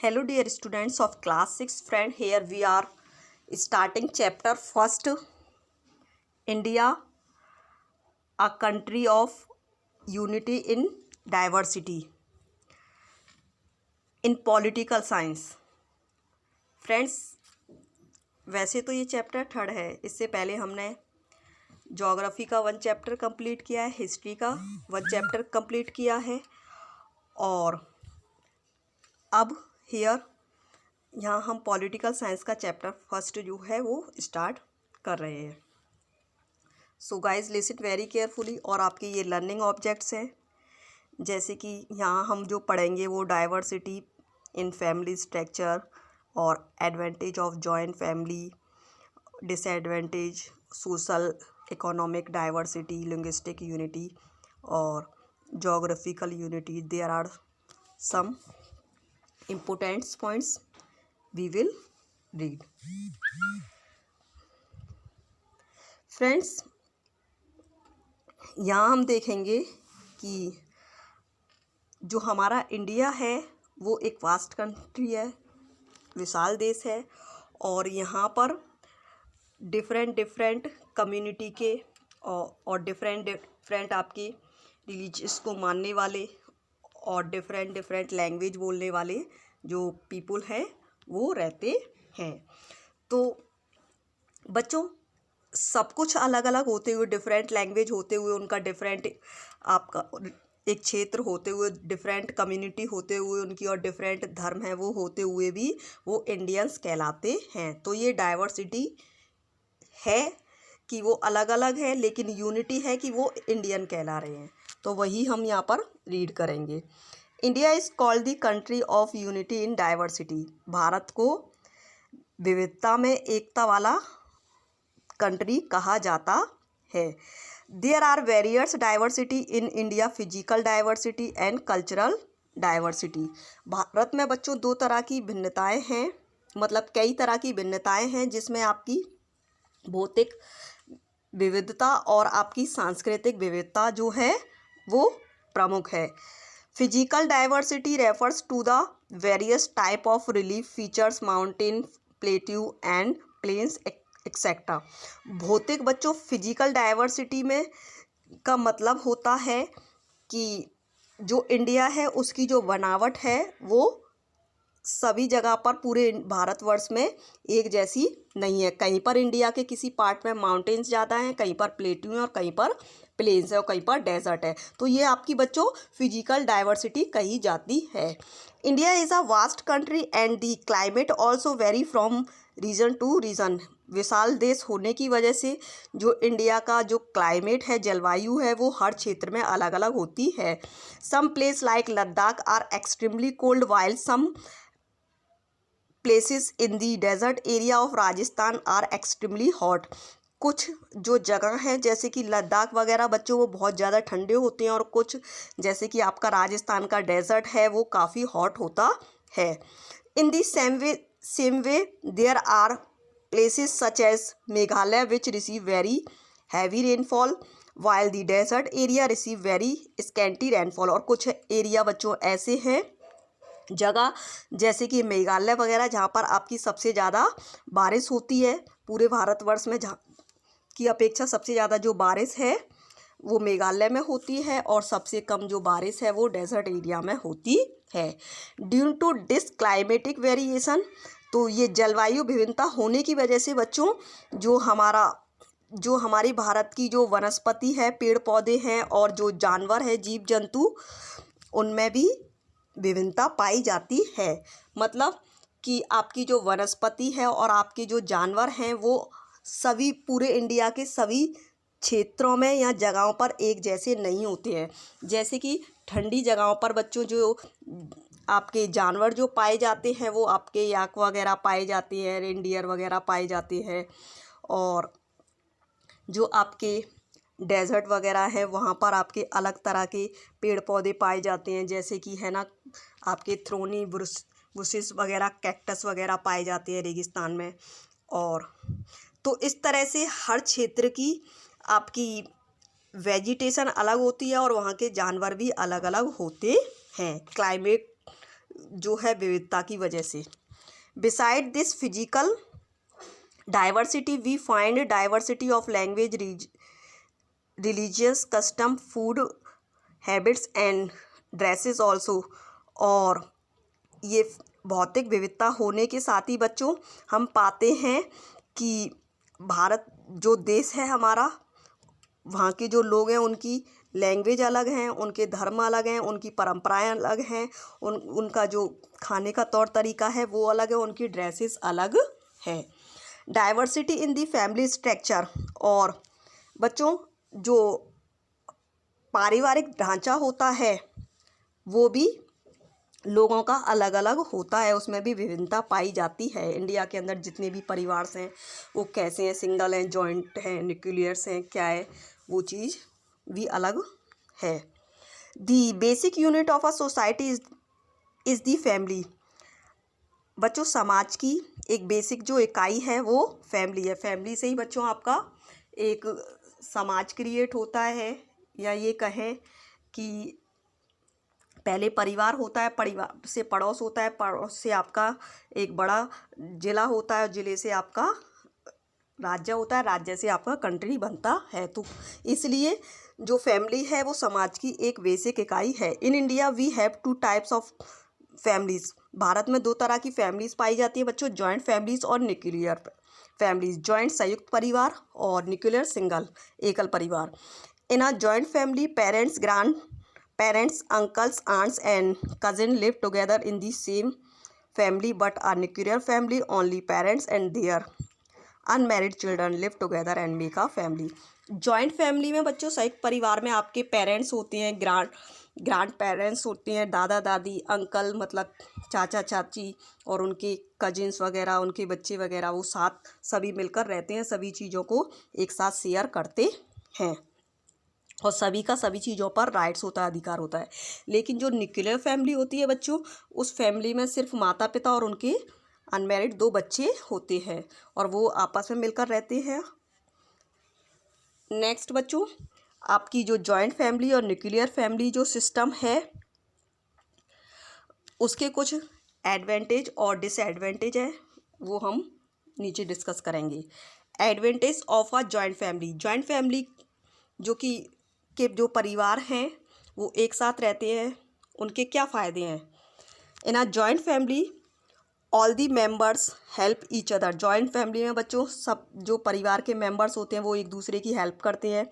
Hello dear students of class 6 friend, here we are starting chapter first, India, a country of unity in diversity in political science. Friends, वैसे तो ये chapter third है। इससे पहले हमने geography का 1 chapter complete किया है, हिस्ट्री का 1 चैप्टर कंप्लीट किया है और अब यहाँ हम पॉलिटिकल साइंस का चैप्टर फर्स्ट जो है वो स्टार्ट कर रहे हैं। So guys listen very carefully. और आपके ये लर्निंग ऑब्जेक्ट्स हैं, जैसे कि यहाँ हम जो पढ़ेंगे वो डाइवर्सिटी इन फैमिली स्ट्रक्चर और advantage of joint family, disadvantage, social economic diversity, linguistic unity और geographical unity. There are some important points we will read. Friends, यहाँ हम देखेंगे कि जो हमारा इंडिया है वो एक वास्ट कंट्री है, विशाल देश है और यहाँ पर डिफरेंट कम्युनिटी के और डिफरेंट आपके रिलीजियस को मानने वाले और डिफरेंट लैंग्वेज बोलने वाले जो पीपल हैं वो रहते हैं। तो बच्चों, सब कुछ अलग अलग होते हुए, डिफरेंट लैंग्वेज होते हुए, उनका डिफरेंट आपका एक क्षेत्र होते हुए, डिफरेंट कम्युनिटी होते हुए उनकी और डिफरेंट धर्म है वो होते हुए भी वो इंडियंस कहलाते हैं। तो ये डाइवर्सिटी है कि वो अलग अलग है, लेकिन यूनिटी है कि वो इंडियन कहला रहे हैं। तो वही हम यहाँ पर रीड करेंगे। India is called the country of unity in diversity. Bharat को विविधता में एकता वाला कंट्री कहा जाता है। There are various diversity in India, physical diversity and cultural diversity. Bharat में बच्चों 2 तरह की भिन्नताएं हैं, मतलब कई तरह की भिन्नताएं हैं, जिसमें आपकी भौतिक विविधता और आपकी सांस्कृतिक विविधता जो है वो प्रमुख है। Physical diversity refers to the various type of relief features, mountain, plateau and plains etcetera. भौतिक बच्चों फिजिकल डाइवर्सिटी में का मतलब होता है कि जो इंडिया है उसकी जो बनावट है वो सभी जगह पर पूरे भारतवर्ष में एक जैसी नहीं है। कहीं पर इंडिया के किसी पार्ट में माउंटेन्स ज़्यादा हैं, कहीं पर प्लेट्यू हैं और कहीं पर प्लेन्स है और कहीं पर डेजर्ट है। तो ये आपकी बच्चों फिजिकल डाइवर्सिटी कही जाती है। India is a vast country and the climate also vary from region to region. विशाल देश होने की वजह से जो इंडिया का जो क्लाइमेट है, जलवायु है, वो हर क्षेत्र में अलग अलग होती है। Some place like Ladakh are extremely cold while some places in the desert area of Rajasthan are extremely hot. कुछ जो जगह हैं जैसे कि लद्दाख वगैरह बच्चों वो बहुत ज़्यादा ठंडे होते हैं और कुछ जैसे कि आपका राजस्थान का डेजर्ट है वो काफ़ी हॉट होता है। In the same way there are places such as Meghalaya which receive very heavy rainfall while the desert area receive very scanty rainfall. और कुछ एरिया बच्चों ऐसे हैं जगह जैसे कि मेघालय वगैरह जहाँ पर आपकी सबसे ज़्यादा बारिश होती है। पूरे भारतवर्ष में जहाँ की अपेक्षा सबसे ज़्यादा जो बारिश है वो मेघालय में होती है और सबसे कम जो बारिश है वो डेजर्ट एरिया में होती है। Due to this climatic variation, तो ये जलवायु विभिन्नता होने की वजह से बच्चों जो हमारी भारत की जो वनस्पति है, पेड़ पौधे हैं और जो जानवर है, जीव जंतु, उनमें भी विभिन्नता पाई जाती है। मतलब कि आपकी जो वनस्पति है और आपके जो जानवर हैं वो सभी पूरे इंडिया के सभी क्षेत्रों में या जगहों पर एक जैसे नहीं होते हैं। जैसे कि ठंडी जगहों पर बच्चों जो आपके जानवर जो पाए जाते हैं वो आपके याक वगैरह पाए जाते हैं, रेनडियर वगैरह पाए जाते हैं। और जो आपके डेजर्ट वगैरह है वहाँ पर आपके अलग तरह के पेड़ पौधे पाए जाते हैं, जैसे कि है ना आपके थ्रोनी बुशेस वगैरह, कैक्टस वगैरह पाए जाते हैं रेगिस्तान में। और तो इस तरह से हर क्षेत्र की आपकी वेजिटेशन अलग होती है और वहाँ के जानवर भी अलग अलग होते हैं। क्लाइमेट जो है विविधता की वजह से। Beside this physical diversity we find diversity of language, religious custom, food habits and dresses also. और ये भौतिक विविधता होने के साथ ही बच्चों हम पाते हैं कि भारत जो देश है हमारा, वहाँ के जो लोग हैं उनकी लैंग्वेज अलग हैं, उनके धर्म अलग हैं, उनकी परंपराएं अलग हैं, उनका जो खाने का तौर तरीका है वो अलग है, उनकी ड्रेसेस अलग है। Diversity in the family structure. और बच्चों जो पारिवारिक ढांचा होता है वो भी लोगों का अलग अलग होता है, उसमें भी विभिन्नता पाई जाती है। इंडिया के अंदर जितने भी परिवार हैं वो कैसे हैं, सिंगल हैं, जॉइंट हैं, न्यूक्लियर्स हैं, क्या है, वो चीज़ भी अलग है। The basic unit of a society is the family. बच्चों समाज की एक बेसिक जो इकाई है वो फैमिली है। फैमिली से ही बच्चों आपका एक समाज क्रिएट होता है, या ये कहें कि पहले परिवार होता है, परिवार से पड़ोस होता है, पड़ोस से आपका एक बड़ा जिला होता है, जिले से आपका राज्य होता है, राज्य से आपका कंट्री बनता है। तो इसलिए जो फैमिली है वो समाज की एक बेसिक इकाई है। In India we have 2 types of families. Bharat में 2 तरह की फैमिलीज़ पाई जाती है बच्चों, जॉइंट फैमिलीज़ और न्यूक्लियर फैमिलीज़। जॉइंट संयुक्त परिवार और न्यूक्लियर सिंगल एकल परिवार। In a joint family parents, grand parents, uncles, aunts and cousin live together in the same family, but a nuclear family only parents and their unmarried children live together and make a family. Joint family में बच्चों संयुक्त परिवार में आपके parents होते हैं, grand parents होते हैं, दादा दादी, अंकल मतलब चाचा चाची, और उनके कजिन्स वगैरह, उनके बच्चे वगैरह, वो साथ सभी मिलकर रहते हैं, सभी चीज़ों को एक साथ शेयर करते हैं और सभी का सभी चीज़ों पर राइट्स होता है, अधिकार होता है। लेकिन जो न्यूक्लियर फैमिली होती है बच्चों, उस फैमिली में सिर्फ माता पिता और उनके अनमैरिड 2 बच्चे होते हैं और वो आपस में मिलकर रहते हैं। नेक्स्ट बच्चों, आपकी जो जॉइंट फैमिली और न्यूक्लियर फैमिली जो सिस्टम है उसके कुछ एडवांटेज और डिसएडवांटेज है, वो हम नीचे डिस्कस करेंगे। Advantage of a joint family. Joint family के जो परिवार हैं वो एक साथ रहते हैं, उनके क्या फ़ायदे हैं। In a joint family all the members help each other. Joint family में बच्चों सब जो परिवार के मेंबर्स होते हैं वो एक दूसरे की हेल्प करते हैं।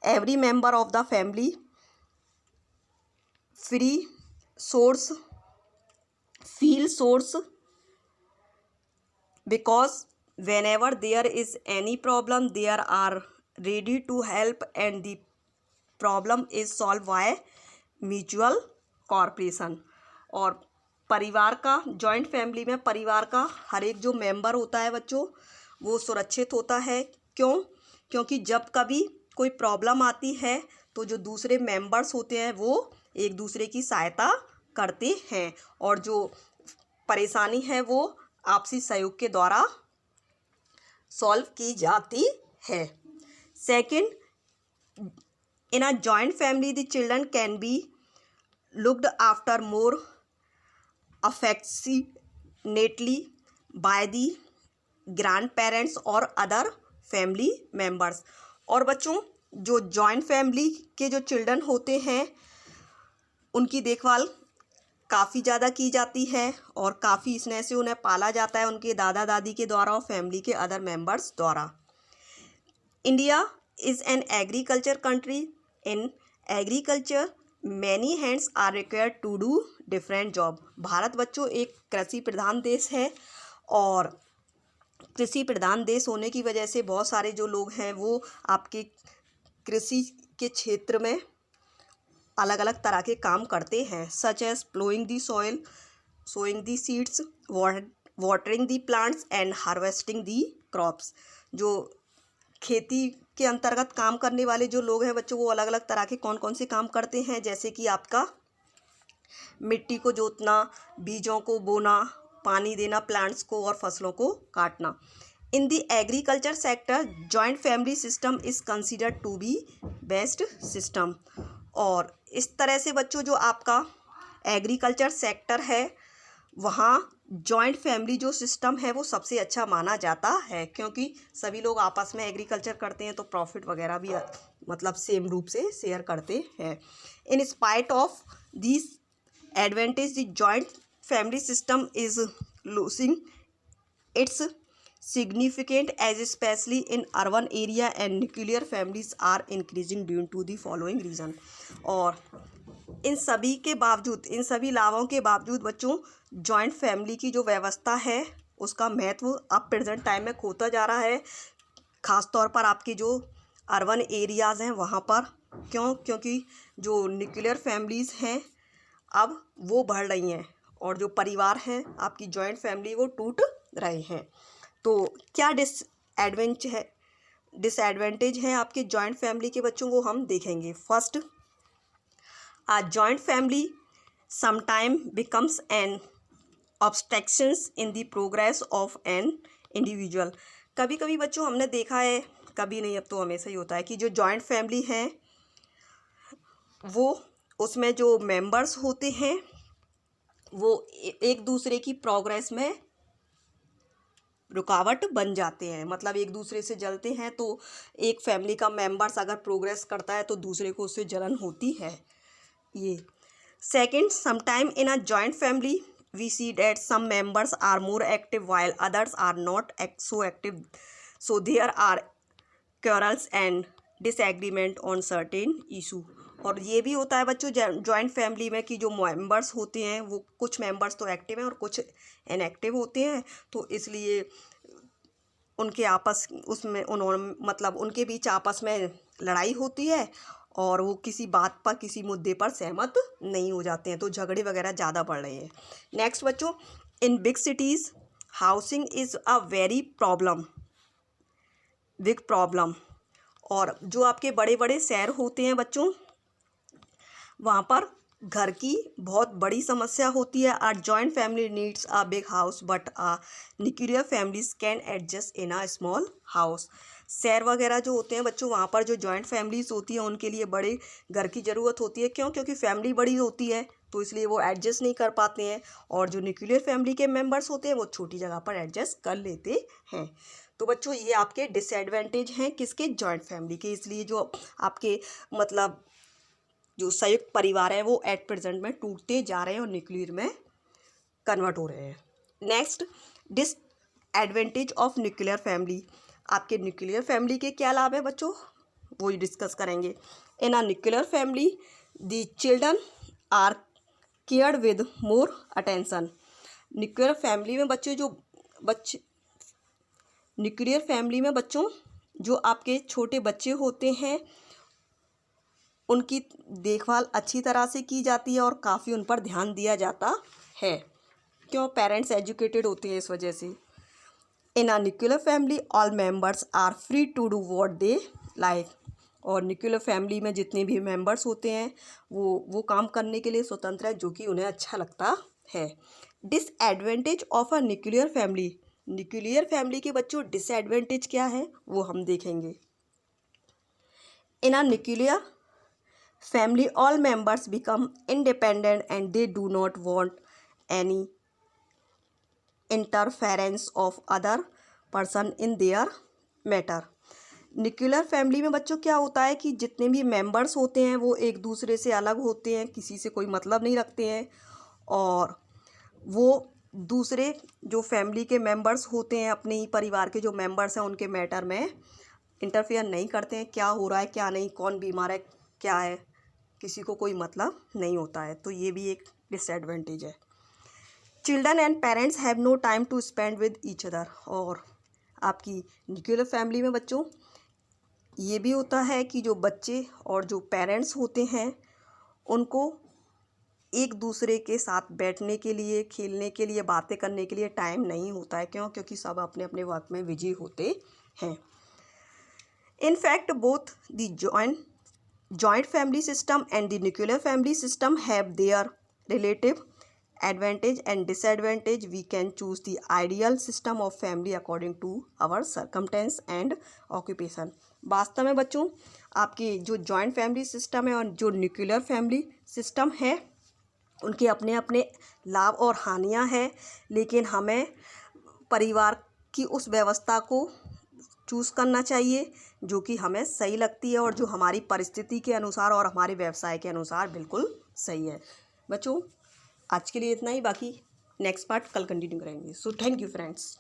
Every member of the family feel source because whenever there is any problem there are ready to help and the problem is solve by mutual corporation. और परिवार का, जॉइंट फैमिली में परिवार का हर एक जो मेंबर होता है बच्चों वो सुरक्षित होता है। क्योंकि जब कभी कोई प्रॉब्लम आती है तो जो दूसरे मेंबर्स होते हैं वो एक दूसरे की सहायता करते हैं और जो परेशानी है वो आपसी सहयोग के द्वारा सॉल्व की जाती है। Second, in a joint family the children can be looked after more affectionately by the grandparents or other family members। और बच्चों जो जॉइंट फैमिली के जो चिल्ड्रन होते हैं उनकी देखभाल काफ़ी ज़्यादा की जाती है और काफ़ी स्नेह से उन्हें पाला जाता है उनके दादा दादी के द्वारा और फैमिली के अदर मेंबर्स द्वारा। India is an agriculture country. In agriculture many hands are required to do different job। Bharat बच्चों एक कृषि प्रधान देश है और कृषि प्रधान देश होने की वजह से बहुत सारे जो लोग हैं वो आपके कृषि के क्षेत्र में अलग अलग तरह के काम करते हैं, such as ploughing the soil, sowing the seeds, watering the plants and harvesting the crops. जो खेती के अंतर्गत काम करने वाले जो लोग हैं बच्चों वो अलग अलग तरह के कौन कौन से काम करते हैं, जैसे कि आपका मिट्टी को जोतना, बीजों को बोना, पानी देना प्लांट्स को और फसलों को काटना। In the agriculture sector joint family system is considered to be best system. और इस तरह से बच्चों जो आपका एग्रीकल्चर सेक्टर है वहाँ जॉइंट फैमिली जो सिस्टम है वो सबसे अच्छा माना जाता है, क्योंकि सभी लोग आपस में एग्रीकल्चर करते हैं तो प्रॉफिट वगैरह भी मतलब सेम रूप से शेयर करते हैं। In spite of this advantage the joint family system is losing its significant as especially in urban area and nuclear families are increasing due to the following reason। और इन सभी के बावजूद, इन सभी लाभों के बावजूद बच्चों जॉइंट फैमिली की जो व्यवस्था है उसका महत्व अब प्रेजेंट टाइम में खोता जा रहा है, ख़ास तौर पर आपके जो अर्बन एरियाज़ हैं वहाँ पर। क्यों? क्योंकि जो न्यूक्लियर फैमिलीज़ हैं अब वो बढ़ रही हैं और जो परिवार हैं आपकी जॉइंट फैमिली वो टूट रहे हैं। तो क्या डिसएडवांटेज है आपके जॉइंट फैमिली के बच्चों, वो हम देखेंगे। First, a joint family sometime becomes an obstructions in the progress of an individual. कभी कभी बच्चों हमने देखा है, कभी नहीं अब तो हमेशा ही होता है, कि जो जॉइंट फैमिली है वो उसमें जो मेंबर्स होते हैं वो एक दूसरे की प्रोग्रेस में रुकावट बन जाते हैं, मतलब एक दूसरे से जलते हैं। तो एक फैमिली का मेंबर्स अगर प्रोग्रेस करता है तो दूसरे को उससे जलन होती है। ये second, sometime in a joint family we see that some members are more active while others are not so active, so there are quarrels and disagreement on certain issue. और ये भी होता है बच्चों जॉइंट फैमिली में कि जो members होते हैं वो कुछ मेंबर्स तो एक्टिव हैं और कुछ इनएक्टिव होते हैं, तो इसलिए उनके आपस उसमें उन्होंने मतलब उनके बीच आपस में लड़ाई होती है और वो किसी बात पर किसी मुद्दे पर सहमत नहीं हो जाते हैं, तो झगड़े वगैरह ज़्यादा बढ़ रहे हैं। नेक्स्ट बच्चों, in big cities housing is a very big problem. और जो आपके बड़े बड़े शहर होते हैं बच्चों वहाँ पर घर की बहुत बड़ी समस्या होती है। Our joint family needs a big house but nuclear families can adjust in a small house. शहर वगैरह जो होते हैं बच्चों वहाँ पर जो जॉइंट फैमिलीज होती हैं उनके लिए बड़े घर की ज़रूरत होती है। क्यों? क्योंकि फैमिली बड़ी होती है तो इसलिए वो एडजस्ट नहीं कर पाते हैं, और जो न्यूक्लियर फैमिली के मेम्बर्स होते हैं वो छोटी जगह पर एडजस्ट कर लेते हैं। तो बच्चों ये आपके डिसएडवांटेज हैं किसके? जॉइंट फैमिली के। इसलिए जो आपके मतलब जो संयुक्त परिवार है वो एट प्रेजेंट में टूटते जा रहे हैं और न्यूक्लियर में कन्वर्ट हो रहे हैं। Next, disadvantage of nuclear family. आपके न्यूक्लियर फैमिली के क्या लाभ है बच्चों, वो ही डिस्कस करेंगे। In a nuclear family the children are cared with more attention. Nuclear family में न्यूक्लियर फैमिली में बच्चों जो आपके छोटे बच्चे होते हैं उनकी देखभाल अच्छी तरह से की जाती है और काफ़ी उन पर ध्यान दिया जाता है। क्यों? पेरेंट्स एजुकेटेड होते हैं इस वजह से। In a nuclear family all members are free to do what they like. और न्यूक्लियर फैमिली में जितने भी मेंबर्स होते हैं वो काम करने के लिए स्वतंत्र है जो कि उन्हें अच्छा लगता है। Disadvantage of a nuclear family. Nuclear family के बच्चों डिसएडवांटेज क्या है वो हम देखेंगे। In a nuclear family all members become independent and they do not want any interference of other person in their matter। Nuclear family में बच्चों क्या होता है कि जितने भी मेंबर्स होते हैं वो एक दूसरे से अलग होते हैं, किसी से कोई मतलब नहीं रखते हैं, और वो दूसरे जो फैमिली के मेंबर्स होते हैं अपने ही परिवार के जो मेंबर्स हैं उनके मैटर में इंटरफेयर नहीं करते हैं। क्या हो रहा है क्या नहीं, कौन बीमार है क्या है, किसी को कोई मतलब नहीं होता है। तो ये भी एक डिसएडवांटेज है। Children and parents have no time to spend with each other. और आपकी न्यूक्लियर फैमिली में बच्चों ये भी होता है कि जो बच्चे और जो पेरेंट्स होते हैं उनको एक दूसरे के साथ बैठने के लिए, खेलने के लिए, बातें करने के लिए टाइम नहीं होता है। क्यों? क्योंकि सब अपने अपने वर्क में बिजी होते हैं। In fact both the joint family system and the nuclear family system have their relative advantage and disadvantage. We can choose the ideal system of family according to our circumstance and occupation। वास्तव में बच्चों आपकी जो joint family system है और जो nuclear family system है उनके अपने अपने लाभ और हानियाँ हैं, लेकिन हमें परिवार की उस व्यवस्था को चूज़ करना चाहिए जो कि हमें सही लगती है और जो हमारी परिस्थिति के अनुसार और हमारे व्यवसाय के अनुसार बिल्कुल सही है। बच्चों, आज के लिए इतना ही, बाकी नेक्स्ट पार्ट कल कंटिन्यू करेंगे। So thank you friends.